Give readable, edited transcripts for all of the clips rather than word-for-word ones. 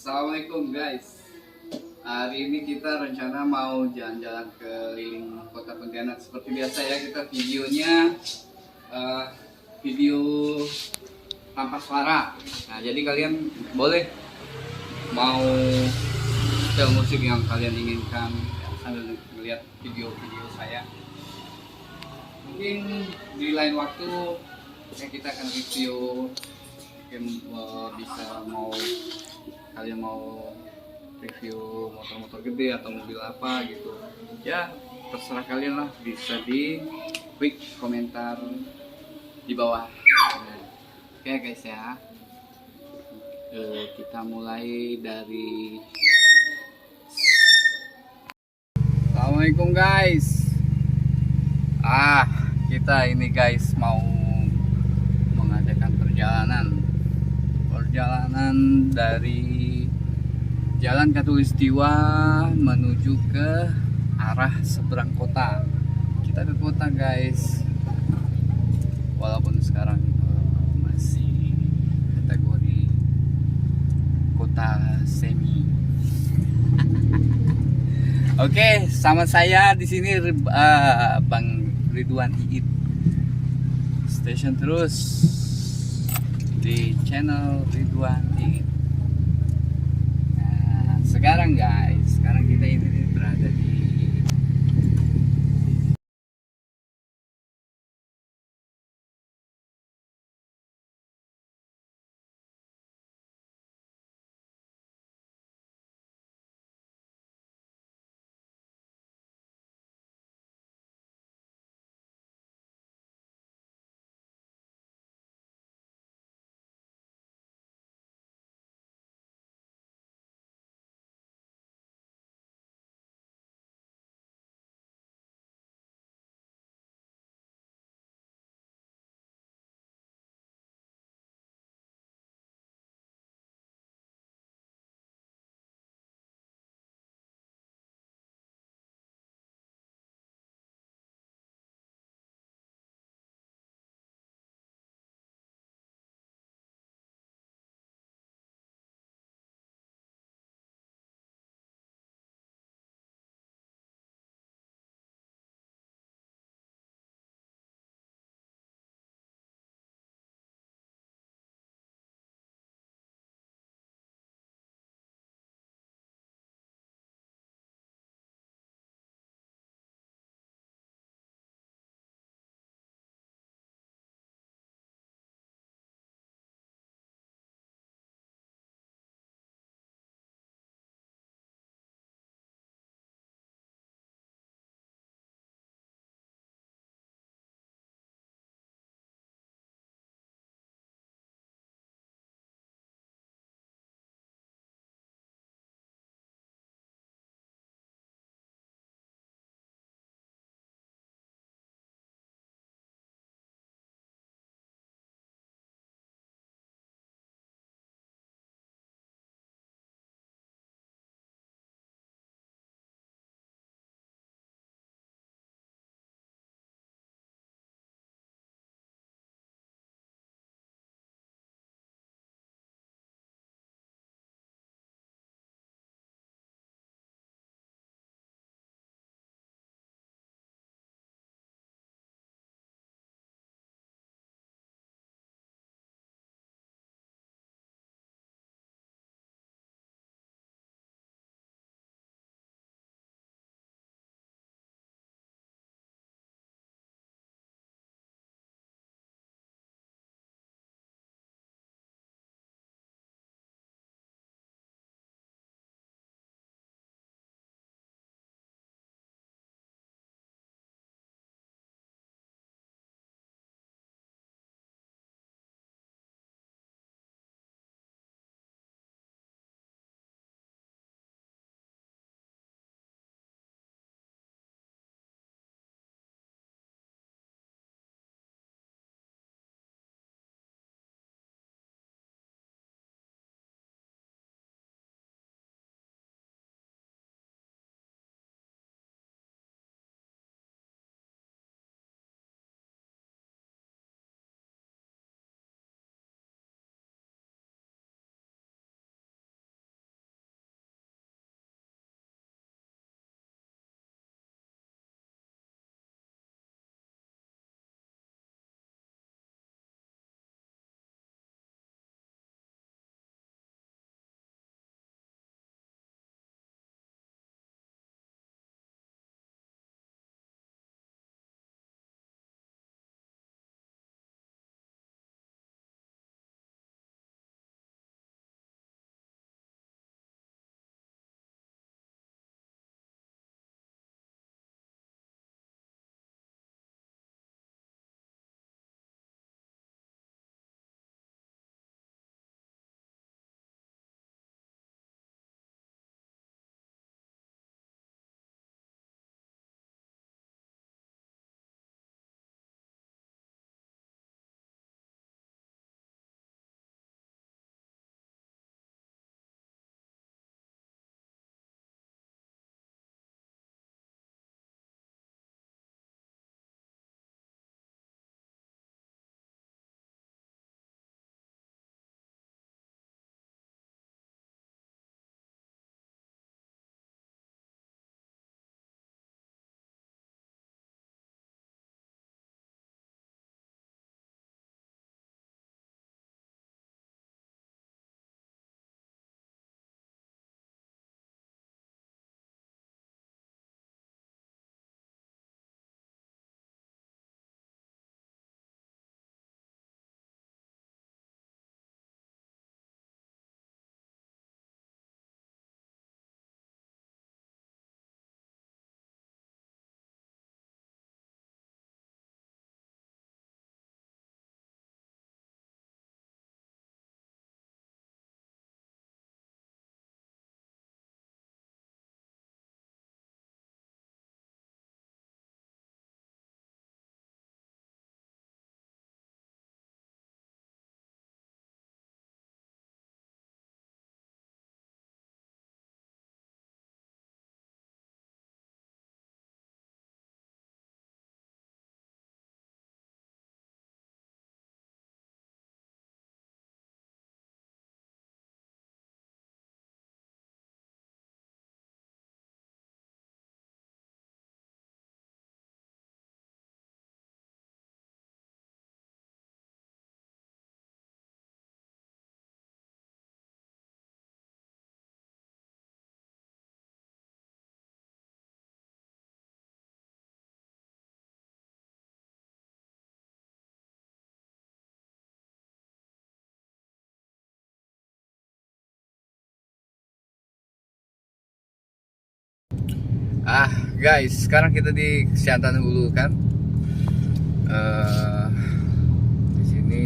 Assalamualaikum guys. Hari ini kita rencana mau jalan-jalan keliling kota Pontianak. Seperti biasa ya, kita videonya video tanpa suara. Nah, jadi kalian boleh mau setel musik yang kalian inginkan sambil melihat video-video saya. Mungkin di lain waktu ya kita akan review, mungkin bisa mau kalian mau review motor-motor gede atau mobil apa gitu ya, terserah kalian lah, bisa di quick komentar di bawah. Oke guys ya, kita mulai dari Assalamualaikum guys. Kita ini guys mau mengadakan perjalanan dari Jalan Katulistiwa menuju ke arah seberang kota. Kita ke kota guys, walaupun sekarang masih kategori kota semi. Oke, sama saya di sini Bang Ridwan Iit. Station terus di channel Ridwan Iit. Nah, sekarang guys, kita ini berada di Guys, sekarang kita di Kesehatan Hulu kan. Di sini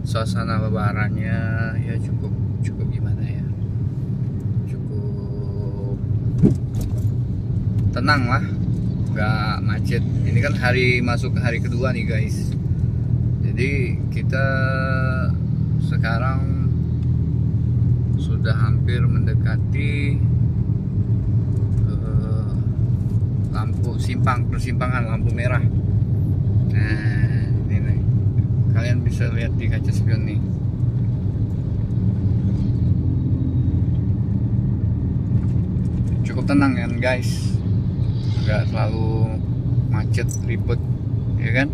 suasana lebarannya ya cukup gimana ya? Cukup tenang lah, nggak macet. Ini kan masuk ke hari kedua nih guys. Jadi kita sekarang sudah hampir mendekati persimpangan lampu merah. Nah, ini nih. Kalian bisa lihat di kaca spion nih. Cukup tenang kan guys, nggak terlalu macet ribet, ya kan?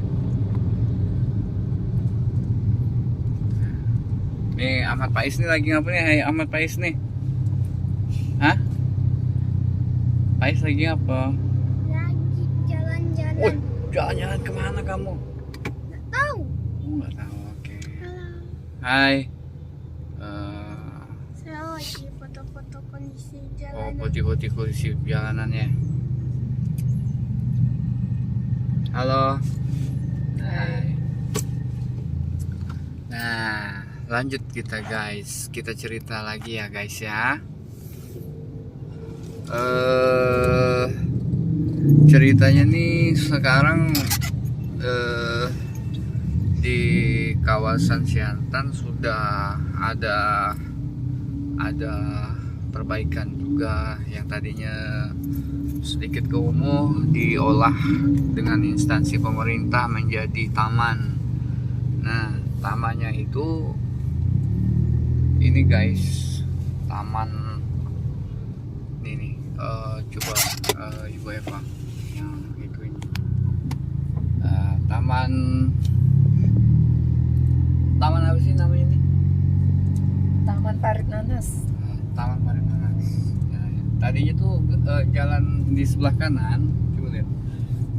Nih Ahmad Faiz nih lagi ngapa nih? Hai Ahmad Faiz nih. Hah? Faiz lagi apa? Lagi jalan-jalan. Wih, jalan-jalan kemana kamu? Nggak tahu. Nggak tahu. Oke. Halo. Hai. Saya lagi foto-foto kondisi Oh, jalanan. putih-putih kondisi jalanannya. Halo. Hai. Nah, lanjut kita guys. Kita cerita lagi ya guys ya. Ceritanya nih sekarang di kawasan Siantan sudah ada perbaikan juga, yang tadinya sedikit kumuh diolah dengan instansi pemerintah menjadi taman. Nah, tamannya itu ini guys, taman ini coba Ibu Eva yang ituin taman apa sih namanya ini? Taman Parit Nanas. Taman Parit Nanas. Ya, ya. Tadinya tuh jalan di sebelah kanan, coba lihat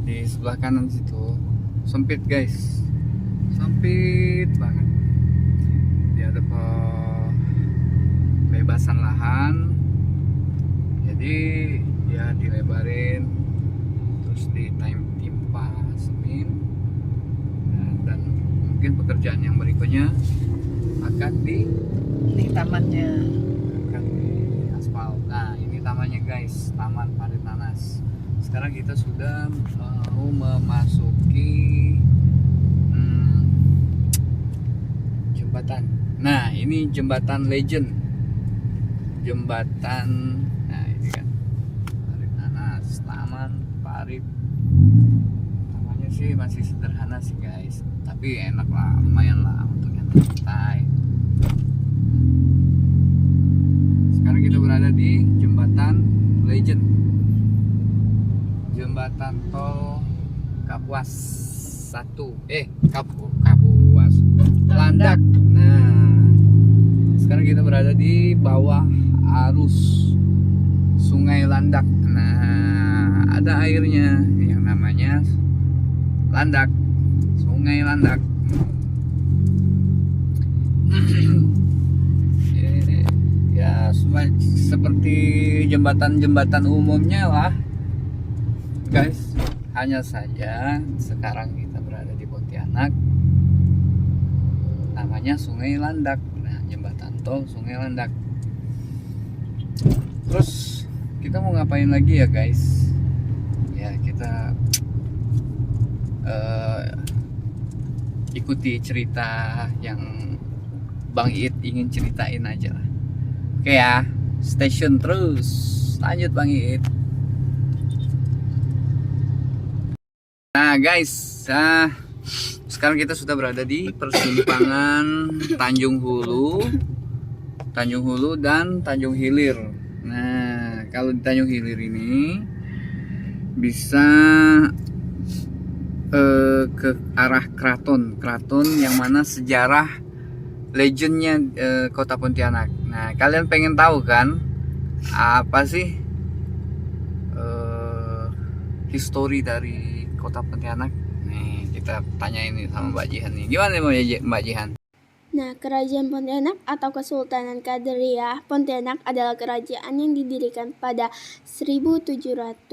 di sebelah kanan situ sempit guys, sempit banget. Dia ada pembebasan lahan, jadi ya dilebarin, terus timpa semen. Nah, dan mungkin pekerjaan yang berikutnya akan di Tamannya. aspal. Nah, ini tamannya guys, Taman Parit Nanas. Sekarang kita sudah mau memasuki jembatan. Nah, ini jembatan legend. Jembatan, nah ini kan Parit Nanas, Taman Parit. Namanya sih masih sederhana sih guys, tapi enak lah, lumayan lah untuk yang santai. Sekarang kita berada di jembatan legend, jembatan tol Kapuas 1, Kapuas Landak. Nah, sekarang kita berada di bawah arus Sungai Landak. Nah, ada airnya yang namanya Landak, Sungai Landak. Ya seperti jembatan-jembatan umumnya lah guys, hanya saja sekarang kita berada di Pontianak, namanya Sungai Landak. Nah, jembatan tol Sungai Landak. Terus kita mau ngapain lagi ya guys? Ya kita ikuti cerita yang Bang Iit ingin ceritain aja lah. Oke ya, stay tune terus. Lanjut Bang Iit. Nah guys, sekarang kita sudah berada di persimpangan Tanjung Hulu dan Tanjung Hilir. Nah, kalau di Tanjung Hilir ini bisa ke arah keraton yang mana sejarah legendnya kota Pontianak. Nah, kalian pengen tahu kan apa sih histori dari kota Pontianak? Nih, kita tanya ini sama Mbak Jihan nih. Gimana Mbak Jihan? Nah, Kerajaan Pontianak atau Kesultanan Qadariyah Pontianak adalah kerajaan yang didirikan pada 1771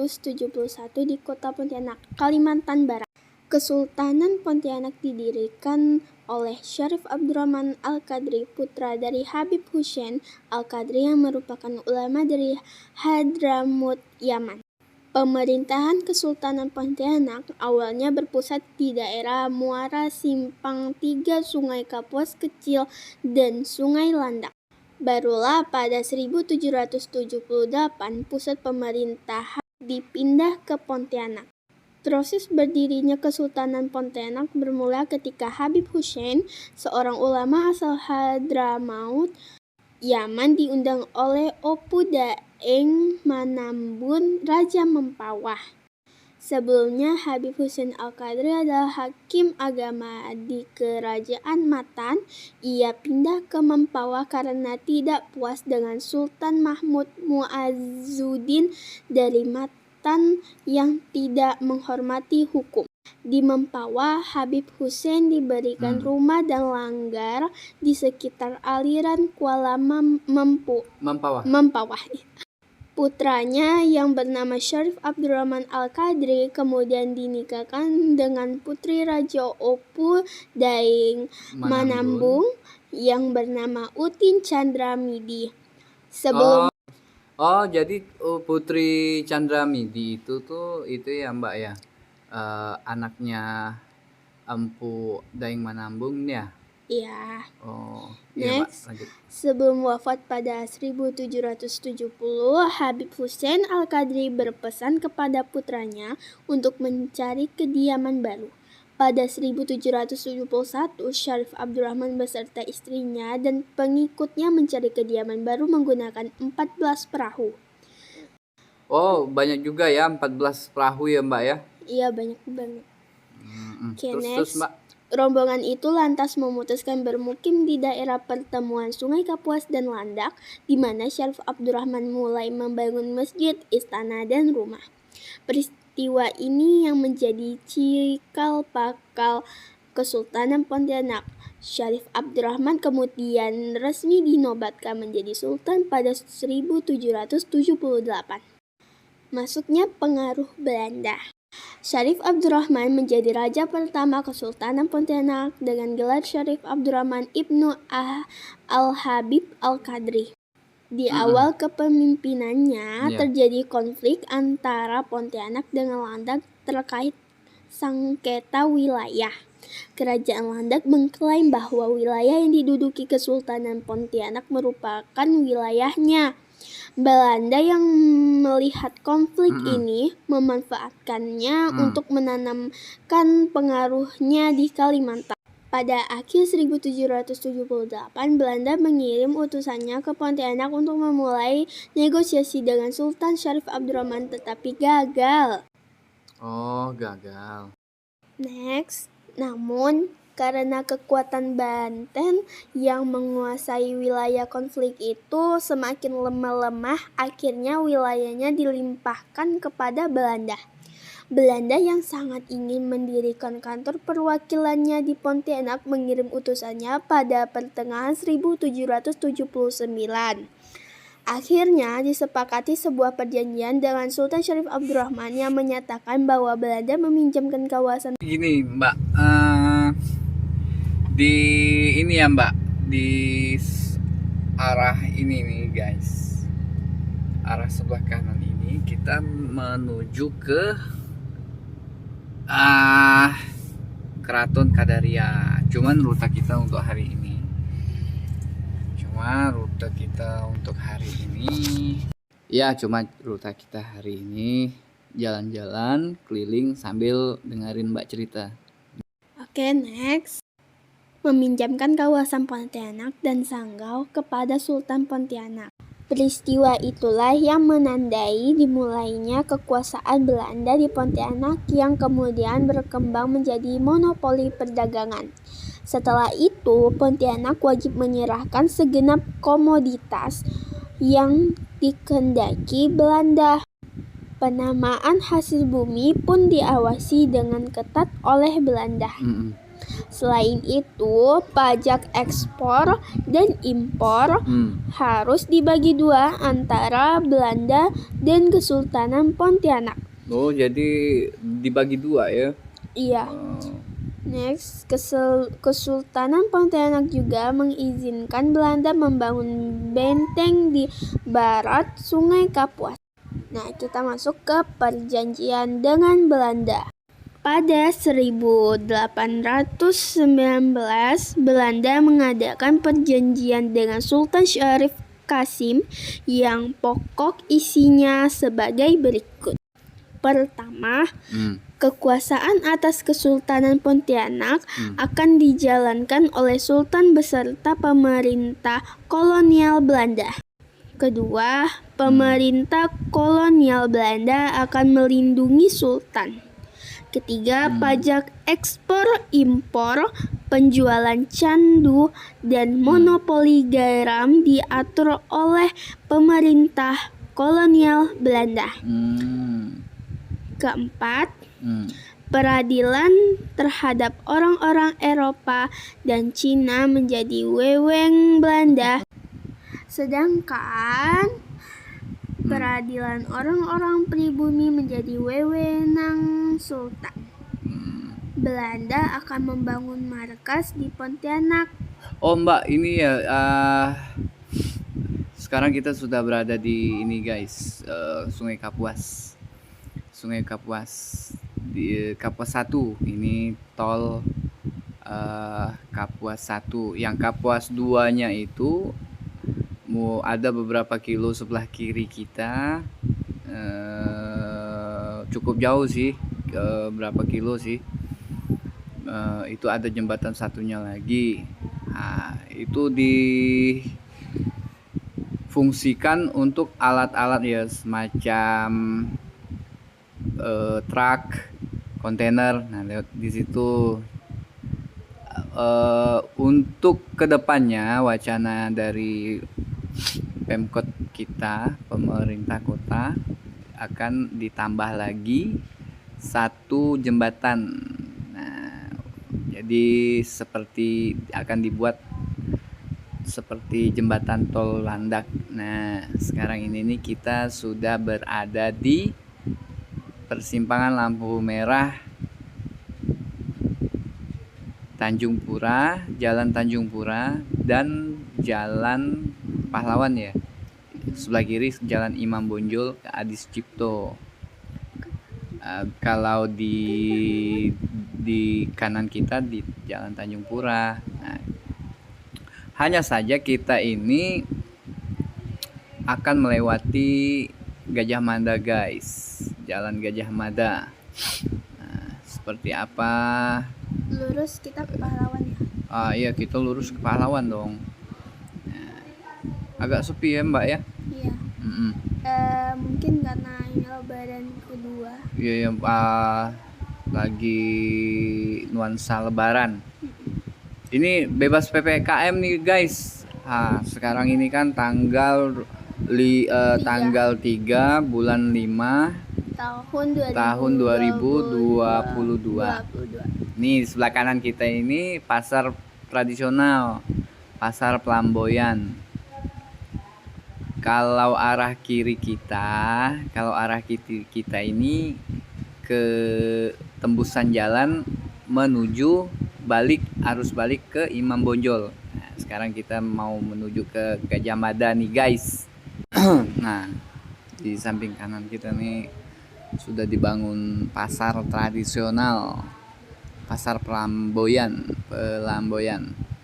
di Kota Pontianak, Kalimantan Barat. Kesultanan Pontianak didirikan oleh Syarif Abdurrahman Al-Qadri, putra dari Habib Hussein Al-Qadri yang merupakan ulama dari Hadramut, Yaman. Pemerintahan Kesultanan Pontianak awalnya berpusat di daerah Muara Simpang 3 Sungai Kapuas Kecil dan Sungai Landak. Barulah pada 1778 pusat pemerintahan dipindah ke Pontianak. Proses berdirinya Kesultanan Pontianak bermula ketika Habib Hussein, seorang ulama asal Hadramaut, Yaman, diundang oleh Opu Daeng Manambun, Raja Mempawah. Sebelumnya, Habib Hussein Al-Qadri adalah hakim agama di Kerajaan Matan. Ia pindah ke Mempawah karena tidak puas dengan Sultan Mahmud Mu'azzuddin dari Matan yang tidak menghormati hukum. Di Mempawah, Habib Hussein diberikan rumah dan langgar di sekitar aliran Kuala Mempawah. Putranya yang bernama Syarif Abdurrahman Al-Qadri kemudian dinikahkan dengan putri Raja Opu Daeng Manambung yang bernama Utin Chandramidi. Jadi Putri Chandramidi itu ya Mbak ya, anaknya Empu Daeng Manambung ya. Iya. Iya Mbak, Next, lanjut. sebelum wafat pada 1770, Habib Hussein Al-Qadri berpesan kepada putranya untuk mencari kediaman baru. Pada 1771, Syarif Abdurrahman beserta istrinya dan pengikutnya mencari kediaman baru menggunakan 14 perahu. Banyak juga ya, 14 perahu ya Mbak ya. Iya, banyak banget. Terus Next. Mbak. Rombongan itu lantas memutuskan bermukim di daerah pertemuan Sungai Kapuas dan Landak, di mana Syarif Abdurrahman mulai membangun masjid, istana, dan rumah. Peristiwa ini yang menjadi cikal bakal Kesultanan Pontianak. Syarif Abdurrahman kemudian resmi dinobatkan menjadi sultan pada 1778. Masuknya pengaruh Belanda. Syarif Abdurrahman menjadi raja pertama Kesultanan Pontianak dengan gelar Syarif Abdurrahman Ibnu Al-Habib Al-Qadri. Di awal kepemimpinannya terjadi konflik antara Pontianak dengan Landak terkait sengketa wilayah. Kerajaan Landak mengklaim bahwa wilayah yang diduduki Kesultanan Pontianak merupakan wilayahnya. Belanda yang melihat konflik ini memanfaatkannya untuk menanamkan pengaruhnya di Kalimantan. Pada akhir 1778, Belanda mengirim utusannya ke Pontianak untuk memulai negosiasi dengan Sultan Syarif Abdurrahman, tetapi gagal. Gagal. Next, namun karena kekuatan Banten yang menguasai wilayah konflik itu semakin lemah, akhirnya wilayahnya dilimpahkan kepada Belanda. Belanda yang sangat ingin mendirikan kantor perwakilannya di Pontianak mengirim utusannya pada pertengahan 1779. Akhirnya disepakati sebuah perjanjian dengan Sultan Syarif Abdurrahman yang menyatakan bahwa Belanda meminjamkan kawasan. Gini Mbak, di ini ya Mbak, di arah ini nih guys, arah sebelah kanan ini kita menuju ke Keraton Qadariyah. Cuman rute kita untuk hari ini jalan-jalan keliling sambil dengerin Mbak cerita. Oke, next. Meminjamkan kawasan Pontianak dan Sanggau kepada Sultan Pontianak. Peristiwa itulah yang menandai dimulainya kekuasaan Belanda di Pontianak yang kemudian berkembang menjadi monopoli perdagangan. Setelah itu, Pontianak wajib menyerahkan segenap komoditas yang dikehendaki Belanda. Penamaan hasil bumi pun diawasi dengan ketat oleh Belanda. Selain itu, pajak ekspor dan impor harus dibagi dua antara Belanda dan Kesultanan Pontianak. Oh, jadi dibagi dua ya? Iya. Oh. Next, Kesultanan Pontianak juga mengizinkan Belanda membangun benteng di barat Sungai Kapuas. Nah, kita masuk ke perjanjian dengan Belanda. Pada 1819, Belanda mengadakan perjanjian dengan Sultan Syarif Kasim yang pokok isinya sebagai berikut. Pertama, kekuasaan atas Kesultanan Pontianak akan dijalankan oleh Sultan beserta pemerintah kolonial Belanda. Kedua, pemerintah kolonial Belanda akan melindungi Sultan. Ketiga, pajak ekspor impor, penjualan candu, dan monopoli garam diatur oleh pemerintah kolonial Belanda. Keempat, peradilan terhadap orang-orang Eropa dan Cina menjadi wewenang Belanda. Sedangkan peradilan orang-orang pribumi menjadi wewenang Sultan. Belanda akan membangun markas di Pontianak. Oh Mbak, ini ya sekarang kita sudah berada di ini guys, Sungai Kapuas. Sungai Kapuas di Kapuas 1. Ini tol Kapuas 1. Yang Kapuas 2-nya itu mau ada beberapa kilo sebelah kiri kita, cukup jauh sih, berapa kilo sih, itu ada jembatan satunya lagi. Nah, itu difungsikan untuk alat-alat ya, semacam truk, kontainer. Nah, lewat di situ. Untuk kedepannya wacana dari Pemkot kita, pemerintah kota, akan ditambah lagi satu jembatan. Nah, jadi seperti akan dibuat seperti jembatan tol Landak. Nah, sekarang ini nih kita sudah berada di persimpangan lampu merah Tanjung Pura, Jalan Tanjung Pura, dan Jalan Pahlawan ya. Sebelah kiri Jalan Imam Bonjol ke Adi Sucipto. Kalau di kanan kita di Jalan Tanjung Pura. Nah, hanya saja kita ini akan melewati Gajah Mada guys, Jalan Gajah Mada. Nah, seperti apa? Lurus kita ke Pahlawan ya? Iya, kita lurus ke Pahlawan dong. Nah, agak sepi ya Mbak ya? Iya. Mungkin karena ini lebaran kedua. Iya ya, lagi nuansa lebaran. Ini bebas PPKM nih guys. Sekarang ini kan tanggal 3 bulan 5 tahun 2022. Nih sebelah kanan kita ini pasar tradisional, pasar Pelamboyan. Kalau arah kiri kita ini ke tembusan jalan menuju arus balik ke Imam Bonjol. Nah, sekarang kita mau menuju ke Gajah Mada nih guys. Nah, di samping kanan kita nih sudah dibangun pasar tradisional, pasar Pelamboyan.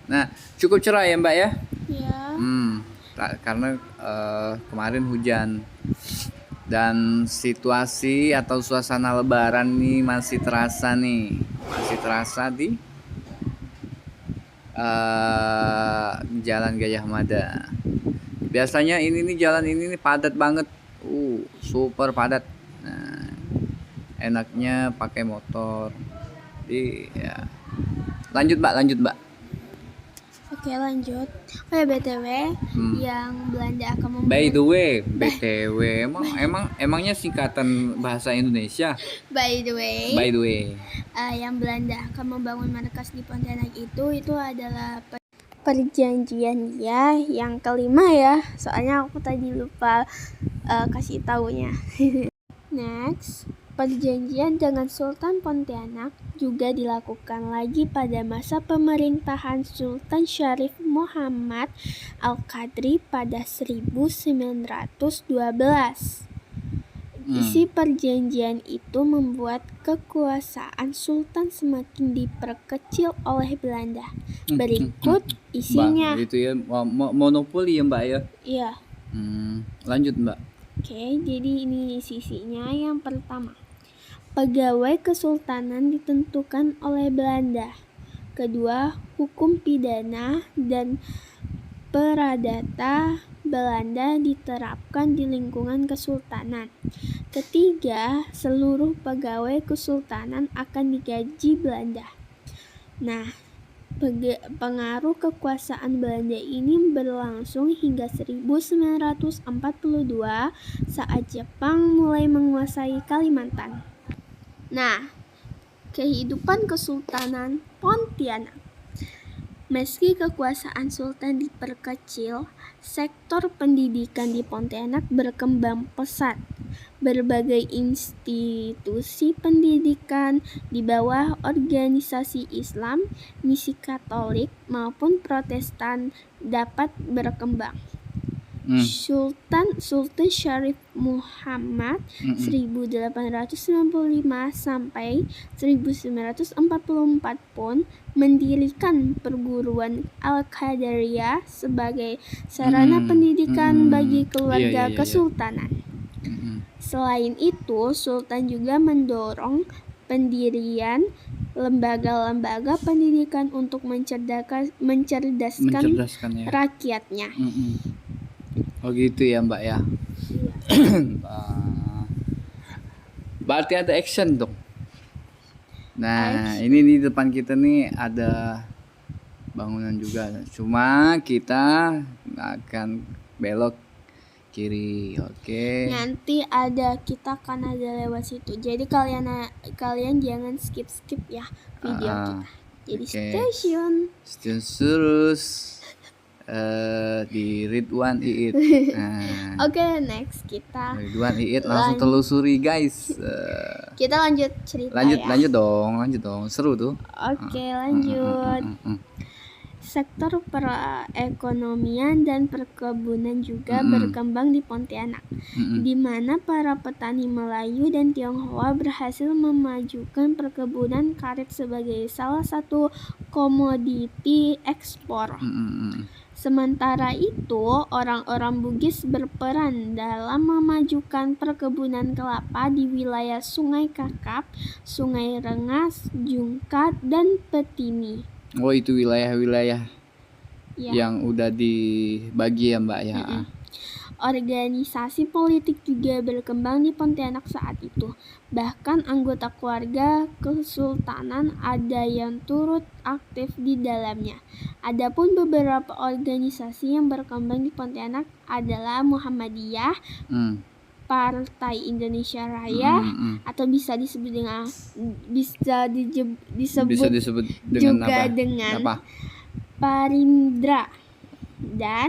Nah, cukup cerah ya Mbak ya? Iya. Karena kemarin hujan dan situasi atau suasana lebaran nih masih terasa di Jalan Gajah Mada. Biasanya jalan ini padat banget, super padat. Nah, enaknya pakai motor. Jadi ya, lanjut mbak. Oke, lanjut. Oh ya, BTW, yang Belanda akan By membangun the way, BTW, emangnya singkatan bahasa Indonesia? by the way, By the way. Yang Belanda akan membangun markas di Pontianak itu adalah perjanjian ya yang kelima ya. Soalnya aku tadi lupa kasih taunya. Next, perjanjian dengan Sultan Pontianak juga dilakukan lagi pada masa pemerintahan Sultan Syarif Muhammad Al-Qadri pada 1912. Isi perjanjian itu membuat kekuasaan Sultan semakin diperkecil oleh Belanda. Berikut isinya. Mbak, itu ya monopoli ya Mbak ya? Iya. Lanjut Mbak. Oke, jadi ini sisinya. Yang pertama, pegawai kesultanan ditentukan oleh Belanda. Kedua, hukum pidana dan peradata Belanda diterapkan di lingkungan kesultanan. Ketiga, seluruh pegawai kesultanan akan digaji Belanda. Nah, pengaruh kekuasaan Belanda ini berlangsung hingga 1942 saat Jepang mulai menguasai Kalimantan. Nah, kehidupan Kesultanan Pontianak. Meski kekuasaan sultan diperkecil, sektor pendidikan di Pontianak berkembang pesat. Berbagai institusi pendidikan di bawah organisasi Islam, misi Katolik maupun Protestan dapat berkembang. Sultan Syarif Muhammad 1895 sampai 1944 pun mendirikan perguruan Al-Qadariyah sebagai sarana pendidikan bagi keluarga kesultanan. Selain itu, Sultan juga mendorong pendirian lembaga-lembaga pendidikan untuk mencerdaskan ya. Rakyatnya. Oh gitu ya Mbak ya. Berarti ada action dong. Nah, ini di depan kita nih ada bangunan juga. Cuma kita akan belok kiri. Oke. Nanti kita akan ada lewat situ. Jadi kalian jangan skip ya video kita. Jadi stay tune terus di Ridwan Iit. Oke, next kita Ridwan Iit langsung telusuri guys. Kita lanjut cerita. Lanjut dong, seru tuh. Oke, lanjut. Sektor perekonomian dan perkebunan juga berkembang di Pontianak, di mana para petani Melayu dan Tionghoa berhasil memajukan perkebunan karet sebagai salah satu komoditi ekspor. Sementara itu, orang-orang Bugis berperan dalam memajukan perkebunan kelapa di wilayah Sungai Kakap, Sungai Rengas, Jungkat, dan Petini. Oh, itu wilayah-wilayah yang udah dibagi ya Mbak ya. Organisasi politik juga berkembang di Pontianak saat itu. Bahkan anggota keluarga kesultanan ada yang turut aktif di dalamnya. Adapun beberapa organisasi yang berkembang di Pontianak adalah Muhammadiyah, Partai Indonesia Raya, atau bisa disebut dengan Parindra dan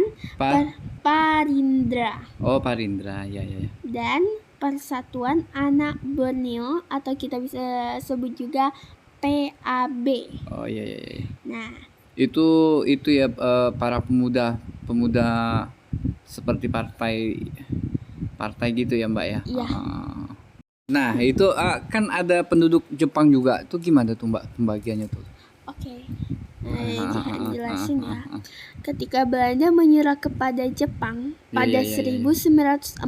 Parindra. Oh, Parindra, ya. Dan Persatuan Anak Borneo atau kita bisa sebut juga PAB. Oh iya. Nah, itu ya para pemuda seperti partai gitu ya Mbak ya. Iya. Nah, itu kan ada penduduk Jepang juga. Itu gimana tuh Mbak pembagiannya tuh? Oke. Jelasin ya. Ketika Belanda menyerah kepada Jepang pada 1942,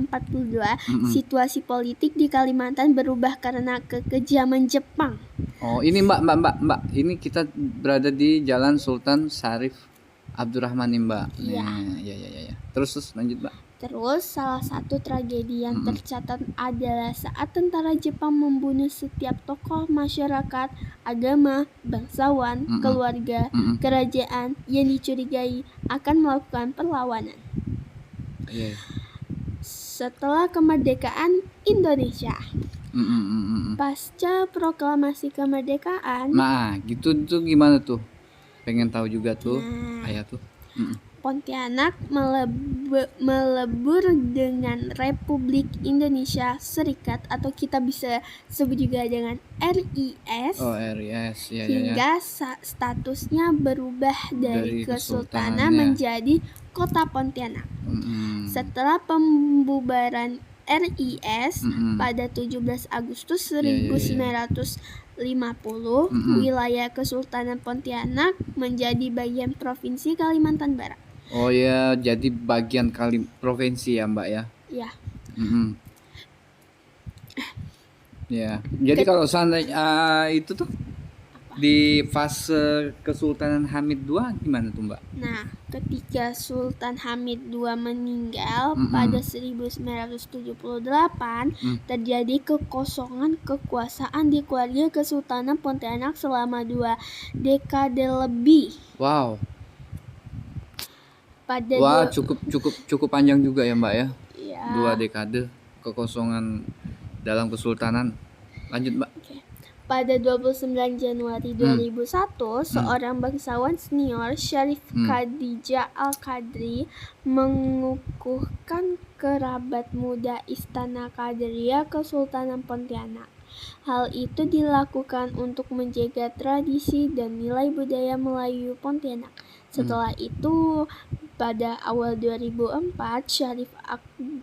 situasi politik di Kalimantan berubah karena kekejaman Jepang. Oh, ini Mbak. Ini kita berada di Jalan Sultan Syarif Abdurrahman nih Mbak. Iya. Ya. Terus lanjut Mbak. Terus salah satu tragedi yang tercatat adalah saat tentara Jepang membunuh setiap tokoh masyarakat, agama, bangsawan, keluarga, kerajaan yang dicurigai akan melakukan perlawanan. Iya. Setelah kemerdekaan Indonesia, pasca proklamasi kemerdekaan, Nah, gitu tuh gimana tuh? Pengen tahu juga tuh, ayah tuh. Pontianak melebur dengan Republik Indonesia Serikat atau kita bisa sebut juga dengan RIS. Oh, RIS, ya. Hingga statusnya berubah dari kesultanan kesultanannya menjadi Kota Pontianak. Setelah pembubaran RIS pada 17 Agustus 1950, wilayah Kesultanan Pontianak menjadi bagian Provinsi Kalimantan Barat. Oh ya, jadi bagian provinsi ya Mbak ya? Ya. Ya, jadi kalau seandainya itu tuh di fase Kesultanan Hamid II gimana tuh Mbak? Nah, ketika Sultan Hamid II meninggal pada 1978, terjadi kekosongan kekuasaan di keluarga Kesultanan Pontianak selama 2 dekade lebih. Wow. Pada cukup panjang juga ya Mbak ya? Ya. 2 dekade kekosongan dalam kesultanan. Lanjut Mbak. Pada 29 Januari 2001, seorang bangsawan senior, Syarif Khadijah Al-Qadri, mengukuhkan kerabat muda Istana Qadariyah Kesultanan Pontianak. Hal itu dilakukan untuk menjaga tradisi dan nilai budaya Melayu Pontianak. Setelah itu, pada awal 2004, Syarif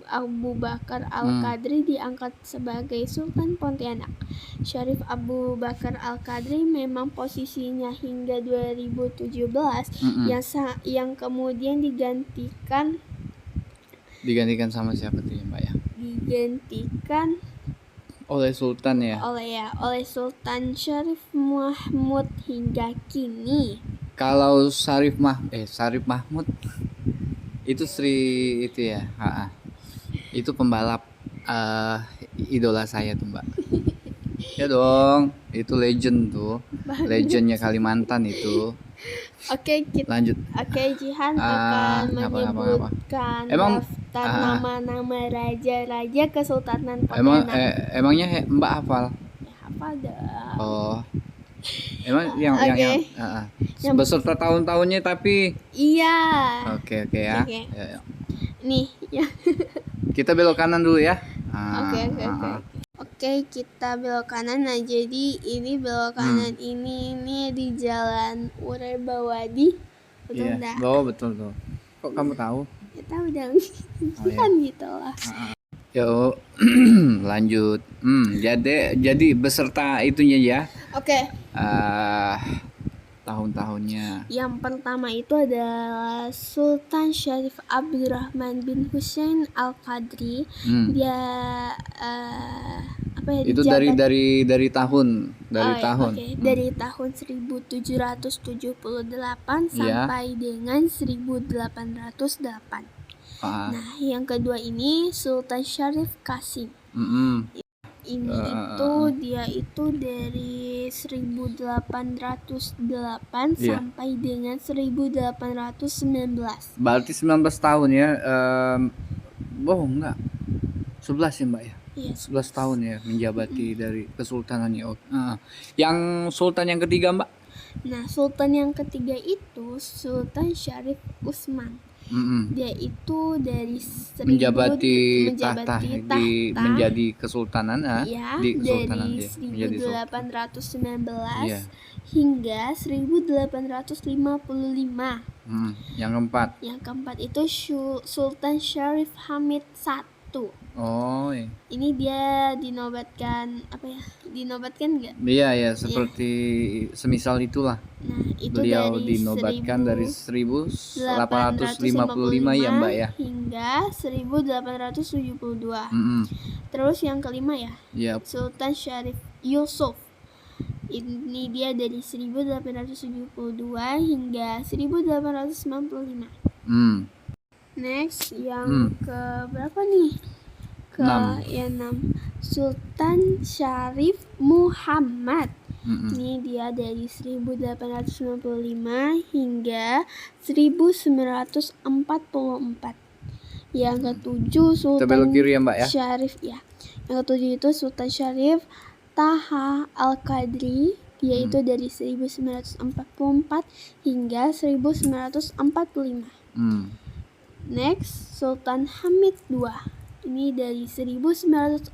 Abu Bakar Al-Qadri diangkat sebagai Sultan Pontianak. Syarif Abu Bakar Al-Qadri memang posisinya hingga 2017 yang kemudian digantikan sama siapa tuh ya Mbak ya? Digantikan oleh Sultan ya? Oleh Sultan Syarif Mahmud hingga kini. Kalau Syarif Mahmud itu itu ya, itu pembalap idola saya tuh Mbak. Ya dong, itu legend tuh, legendnya Kalimantan itu. Oke, lanjut. Oke, Jihan akan menyebutkan daftar nama-nama raja-raja Kesultanan Pontianak. Emangnya Mbak hafal? Ya, hafal dong. Oh. Emang yang beserta tahun-tahunnya tapi iya. Oke ya. Ya. Nih ya. Kita belok kanan dulu ya. Oke, kita belok kanan. Nah, jadi ini belok kanan ini di Jalan Urebawadi. Betul enggak? Betul tuh. Kok kamu tahu? Ya tahu dong. Kan gitu lah. Yo, lanjut. Jadi beserta itunya ya. Oke. Tahun-tahunnya. Yang pertama itu adalah Sultan Syarif Abdurrahman bin Hussein Al-Qadri. Dia itu dari tahun dari tahun 1778 sampai dengan 1808. Nah, yang kedua ini Sultan Syarif Qasim. Dia itu dari 1808 sampai dengan 1819. Berarti 19 tahun ya. Enggak. 11 ya Mbak ya? Iya. 11 tahun ya menjabati dari kesultanannya. Yang sultan yang ketiga Mbak? Nah, sultan yang ketiga itu Sultan Syarif Utsman. Dia itu dari menjadi kesultanan di kesultanan dari 1819 hingga 1855. Yang keempat itu Sultan Syarif Hamid I. Oh, iya. Ini dia dinobatkan nggak? Iya, seperti semisal itulah. Nah, itu beliau dinobatkan dari 1855 ya Mbak ya. Hingga 1872. Terus yang kelima ya. Yep. Sultan Syarif Yusuf. Ini dia dari 1872 hingga 1895. Next Hmm. yang ke berapa nih? Ke Enam. yang 6. Sultan Syarif Muhammad. Mm-mm. Ini dia dari 1895 hingga 1944. Yang ketujuh Kita belok Sultan kiri ya Mbak ya. Syarif ya. Yang ketujuh itu Sultan Syarif Taha Al-Qadri, yaitu dari 1944 hingga 1945. Hmm. Next, Sultan Hamid II. Ini dari 1945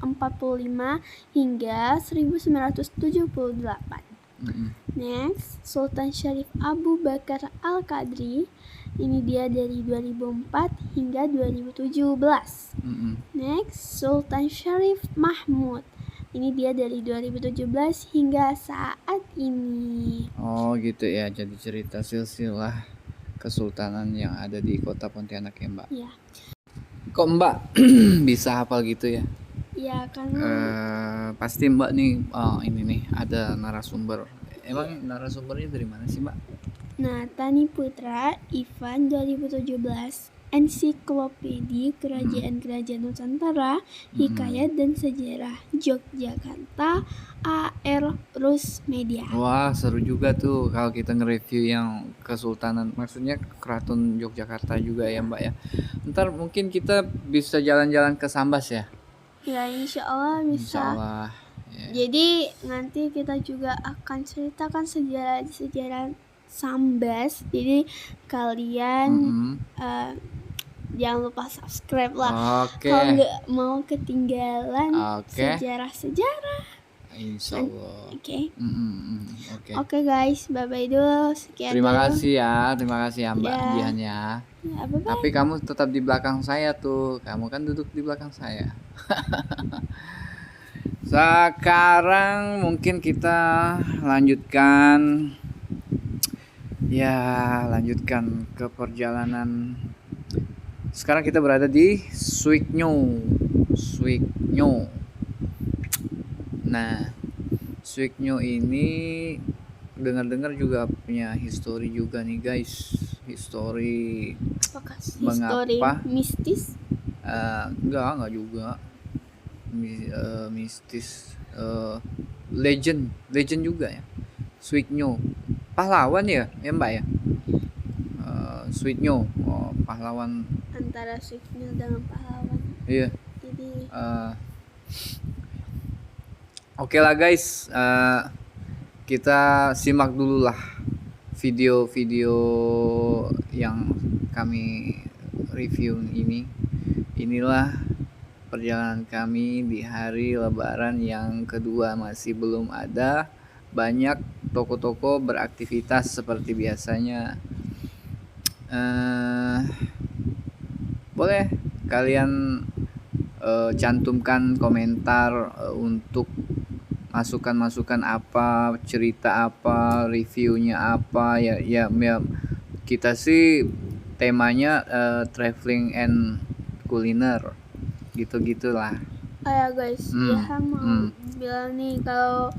hingga 1978. Mm-mm. Next, Sultan Syarif Abu Bakar Al-Qadri. Ini dia dari 2004 hingga 2017. Mm-mm. Next, Sultan Syarif Mahmud. Ini dia dari 2017 hingga saat ini. Oh gitu ya, jadi cerita silsilah kesultanan yang ada di kota Pontianak ya Mbak. Ya, Kok Mbak bisa hafal gitu ya? ya karena Pasti Mbak nih, ini nih ada narasumber. Emang narasumbernya dari mana sih Mbak? Nah, Tani Putra, Ivan 2017, Ensiklopedia Kerajaan-Kerajaan Nusantara, Hikayat dan Sejarah, Yogyakarta, AR Rus Media. Wah seru juga tuh kalau kita nge-review yang kesultanan, maksudnya keraton Yogyakarta juga ya Mbak ya. Ntar mungkin kita bisa jalan-jalan ke Sambas ya. Ya, insya Allah bisa. Insya Allah. Ya. Jadi nanti kita juga akan ceritakan sejarah Sambas. Jadi kalian jangan lupa subscribe lah. Oke. Kalau nggak mau ketinggalan Oke. sejarah-sejarah. Insya Allah. Oke. Oke. Oke guys, bye-bye dulu. Sekian Terima dulu. kasih ya Mbak Ya. Jihan ya. Ya, bye-bye. Tapi kamu tetap di belakang saya tuh. Kamu kan duduk di belakang saya. Sekarang mungkin kita lanjutkan ke perjalanan. Sekarang kita berada di Suiknyo. Nah, Suiknyo ini dengar-dengar juga punya histori juga nih guys. Histori Apakah mengapa? histori mistis? Enggak juga. Mistis, legend juga ya. Suiknyo pahlawan ya Mbak ya. Suiknyo pahlawan Antara Swiftnya dengan pahlawan. iya. Jadi Oke lah guys, kita simak dulu lah video-video yang kami review ini. Inilah perjalanan kami di hari Lebaran yang kedua, masih belum ada banyak toko-toko beraktivitas seperti biasanya. Boleh kalian cantumkan komentar untuk masukan apa, cerita apa, reviewnya apa ya. Kita sih temanya traveling and kuliner gitu-gitulah. ya guys, ya mau bilang nih kalau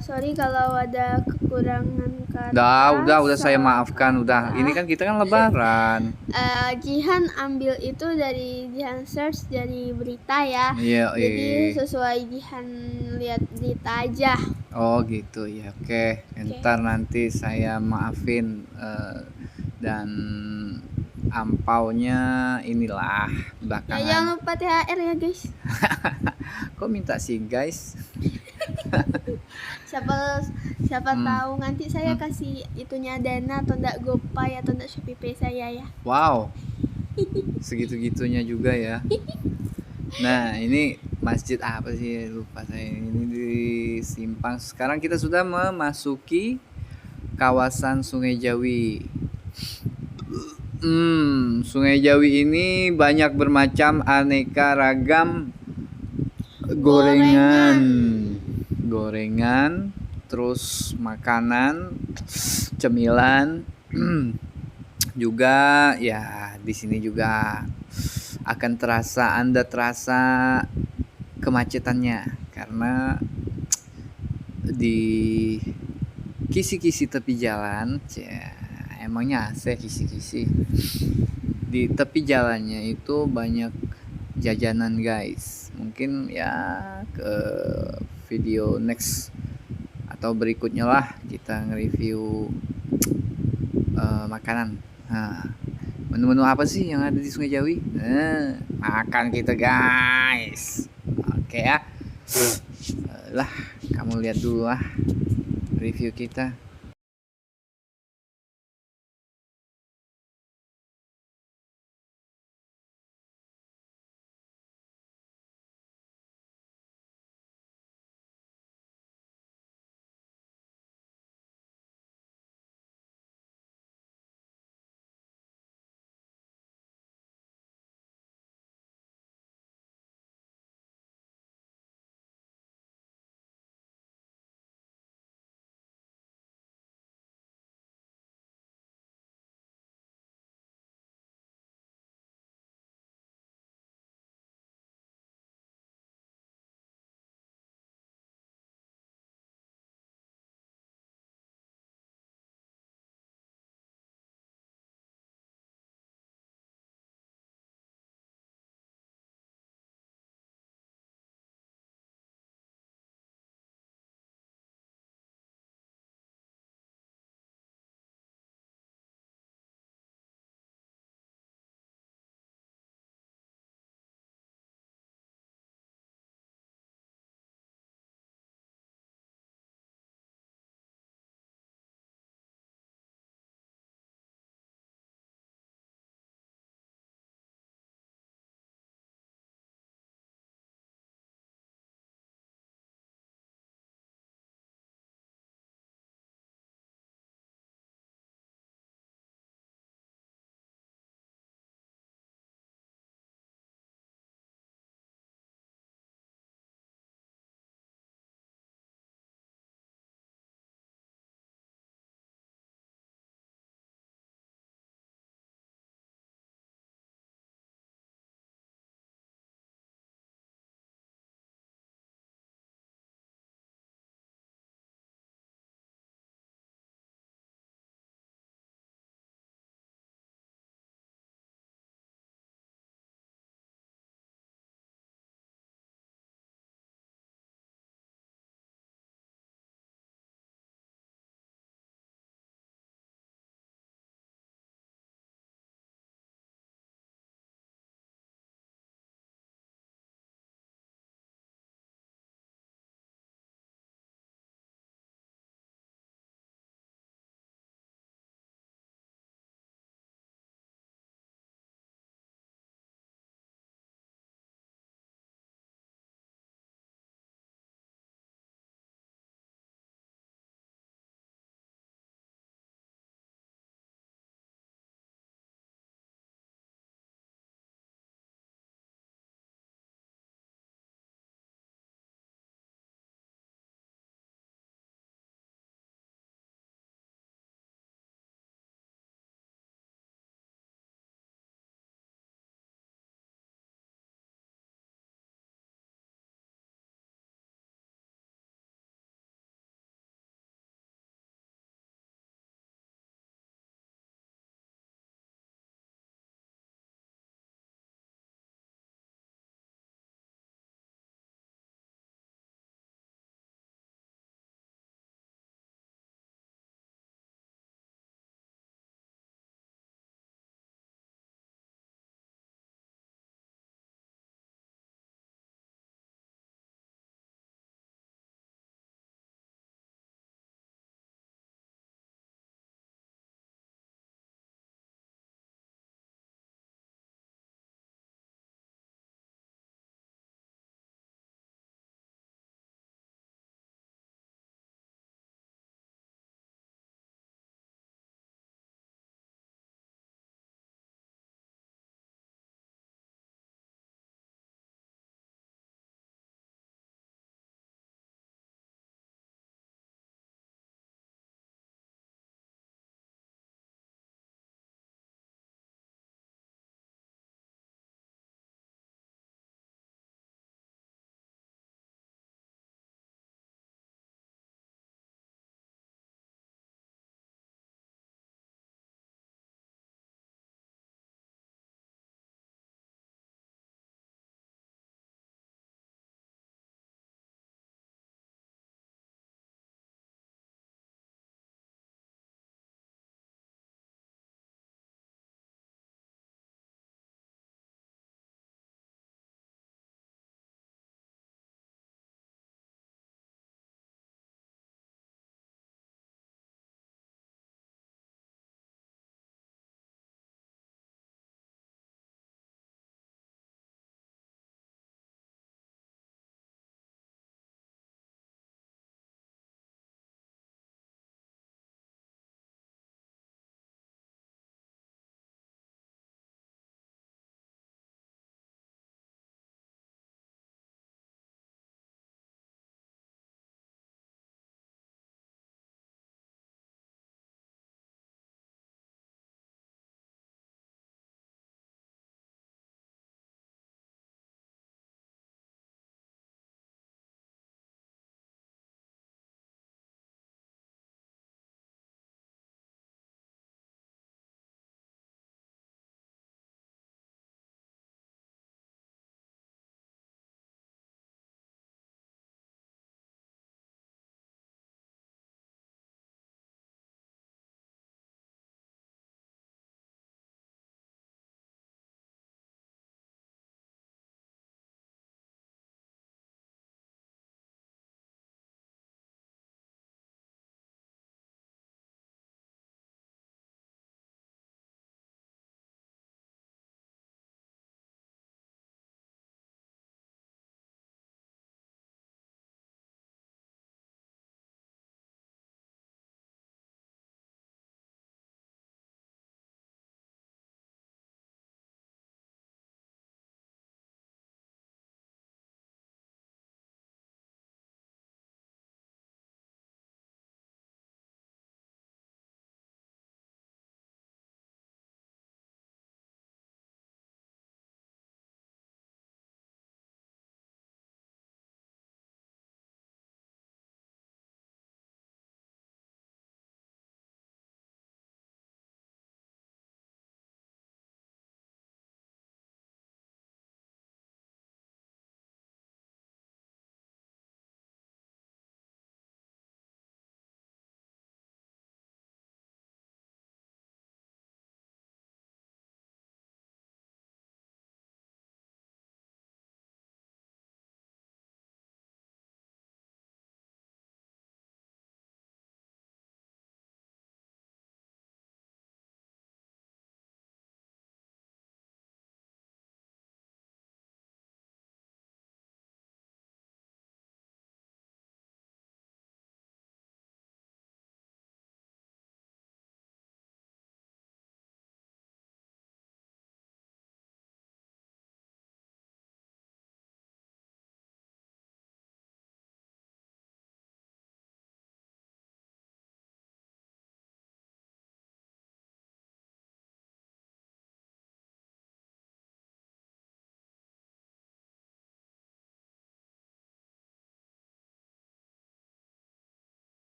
sorry kalau ada kekurangan kata. Udah saya maafkan udah. Ini kan kita kan Lebaran. Jihan ambil itu dari Jihan search dari berita ya. Iya. Jadi sesuai Jihan lihat berita aja. Oh gitu ya. Oke. Ntar nanti saya maafin dan ampaunya inilah belakangan. Ya, jangan lupa THR ya guys. Kok minta sih guys? Siapa tahu nanti saya kasih itunya Dana atau enggak GoPay atau enggak ShopeePay saya ya. Wow. Segitu-gitunya juga ya. Nah, ini masjid apa sih? Lupa saya. Ini di Simpang. Sekarang kita sudah memasuki kawasan Sungai Jawi. Sungai Jawi ini banyak bermacam aneka ragam gorengan, terus makanan, cemilan. Juga ya di sini juga akan Anda terasa kemacetannya karena di kisi-kisi tepi jalan, emangnya AC kisi-kisi. di tepi jalannya itu banyak jajanan guys. Mungkin ya ke video next atau berikutnya lah kita nge-review makanan. Nah, menu-menu apa sih yang ada di Sungai Jawi? Makan kita guys. Oke ya. Lah, kamu lihat dulu lah review kita.